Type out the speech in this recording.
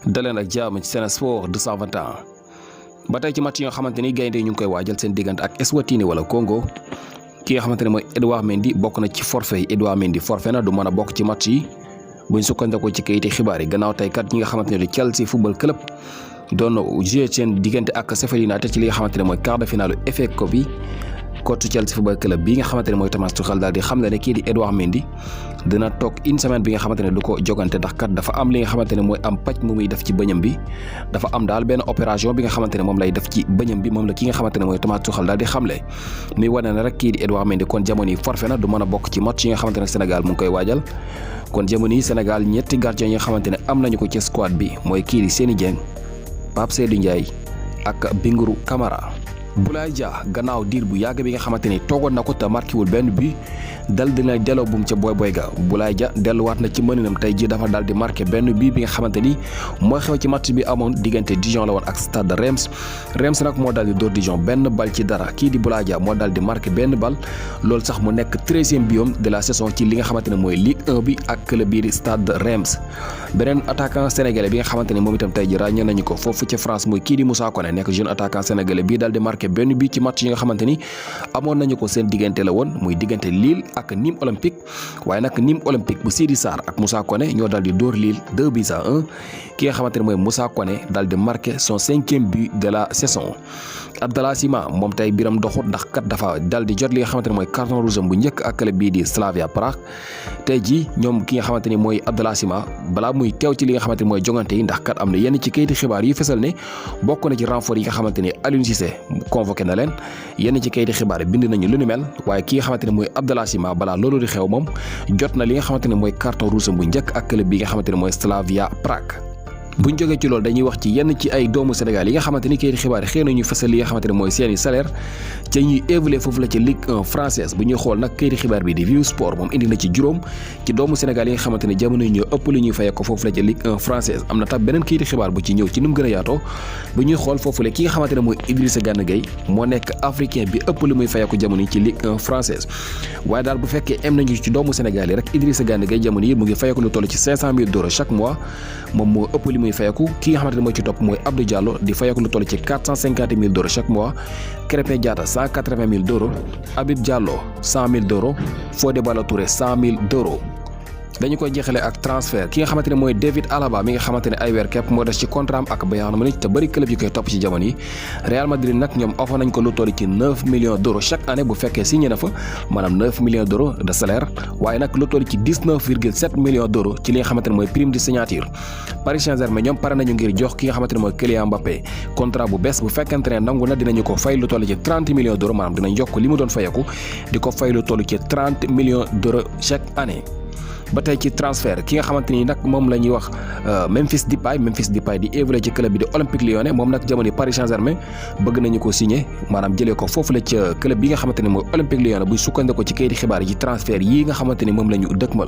daleen ak jàmm ci Sen Sport 221 ba tey ci match yi nga xamante ni gaynde ñu ngi koy waajal seen diggante ak Eswatini wala Congo ki nga xamante ne mooy Edouard Mendy bokk na ci forfait yi. Edouard Mendy forfait na du mën a bokk ci match yi buñ sukkandikoo ci kayiti xibaar yi gannaaw tey kat ñi nga xamante ne di Chelsea football club doon jouer seen diggante ak Sheffield United ci li nga xamante ne mooy quart de finale FA Cup bi coach Chelsea football club bi nga xamante ne mooy Thomas Tuchel daal di xam ne kii di Edouard Mendy dina toog une semaine bi nga xamante ne du ko jogante ndax kat dafa am li nga xamante ne mooy am pàcc mu muy def ci bëñam bi dafa am daal benn opération bi nga xamante ne moom lay def ci bëñam bi moom la ki nga xamante ne mooy Thomas Tuchel daal di xamle muy wane ne rek kii di Edouard Mendy kon jamono yi forfait na du mën a bokk ci match yi nga xamante ne Sénégal mu ngi koy waajal kon jamono yi Sénégal ñetti gardien yi nga xamante ne am nañu ko ci squad bi mooy kii di Seny Dieng Pape Seydou Ndiaye ak Bingourou Kamara. Boulaye Dia gannaaw diir bu yàgg bi nga xamante ni toogoon na ko te marqué wul benn but dal dina delloo buum ca boy ga Boulaye Dia delluwaat na ci mëninam tey ji dafa dal di marqué benn but bi nga xamante ni mooy xew ci match bi amoon diggante Dijon la woon ak Stade Reims nag moo dal di dóor Dijon benn bal ci dara kii di Boulaye Dia moo dal di marqué benn bal loolu sax mu nekk 13e biom de la saison ci li nga xamante ne mooy Ligue 1 bi ak club bii di Stade Reims. beneen attaquant sénégalais bi nga xamante ni moom itam tey ji ràññee nañu ko foofu ci France mooy kii di Moussa Koné nekk jeune attaquant sénégalais bii dal di marqué benn bi ci match yi nga xamante ni amoon nañu ko seen diggante la woon muy diggante Lille ak Nîmes Olympique waaye nag Nîmes Olympique bu Sidi Sarr ak Moussa Koné ñoo dal di dóor Lille 2-1 ki nga xamante ne mooy Moussa Koné dal di marqué son 5e but de la saison. Abdallah Sima moom tey biram doxut ndax kat dafa dal di jot li nga xamante ne mooy carton rouge bu njëkk ak club bii di Slavia Prague tey ji ñoom ki nga xamante ni mooy Abdallah Sima balaa muy teew ci li nga xamante ni mooy jongante yi ndax kat am na yenn ci kayiti xibaar yu fesal ne bokk na ci renfort yi nga xamante ni Aliou Cissé convoqué na leen yenn ci kayiti xibaar bind nañu lu ni mel waaye ki nga xamante ne mooy Abdallah Sima balaa loolu di xew moom jot na li nga xamante ne mooy carton rouge bu njëkk ak club bi nga xamante ne mooy Slavia Prague. buñ jógee ci loolu dañuy wax ci yenn ci ay doomu Sénégal yi nga xamante ni kayiti xibaar xëy na ñu fësal li nga xamante ne mooy seeni salaire ca ñuy évoluer foofu la ci Ligue 1 française bu ñuy xool nag kayiti xibaar bi di Vive Sport moom indi na ci juróom ci doomu Sénégal yi nga xamante ne jamono yi ñoo ëpp li ñuy fayee ko foofu la ci Ligue 1 française am na tam beneen kayiti xibaar bu ci ñëw ci nu mu gën a yaatoo bu ñuy xool foofu la ki nga xamante ne mooy Idrissa Gana Gueye moo nekk africain bi ëpp li muy fayee ko jamono yi ci Ligue 1 française waaye daal bu fekkee am nañu ci doomu Sénégal yi rek Idrissa Gana Gueye jamono yi mu ngi fayee ko lu toll ci 500 000 € chaque mois moom moo ëpp li muy fayee ko ki nga xamante ne mooy ci topp mooy Abdou Diallo di fayeeku lu toll ci 450 000 € chaque mois Krépin Diatta 180 000 €, Habib Diallo 100 000 €, Fodé Ballo-Touré 100 000 €. dañu koy jeexale ak transfert ki nga xamante ne mooy David Alaba mi nga xamante ne ay weer képp moo des ci contrat am ak Bayern Munich te bëri club yi koy topp ci jamono yi Real Madrid nag ñoom offre nañ ko lu toll ci 9 millions € chaque année bu fekkee signé na fa maanaam 9 millions € de salaire waaye nag lu toll ci 19,7 millions € ci li nga xamante ne mooy prime de signature. Paris Saint-Germain ñoom pare nañu ngir jox ki nga xamante ne mooy Kylian Mbappé contrat bu bees bu fekkente ne nangu na dinañu ko fay lu toll ci 30 millions € maanaam dinañ yokk li mu doon fayeku di ko fay lu toll ci 30 millions € chaque année. ba tey ci transfert ki nga xamante ni nag moom la ñuy wax Memphis Depay di évoluer ci club bi di Olympique Lyonnais moom nag jamono Paris Saint-Germain bëgg nañu ko signé maanaam jëlee ko foofu la ca club bi nga xamante ne mooy Olympique Lyonnais buy sukkandikoo ci kayiti xibaar yi ci transfert yi nga xamante ni moom la ñu dëkkmal.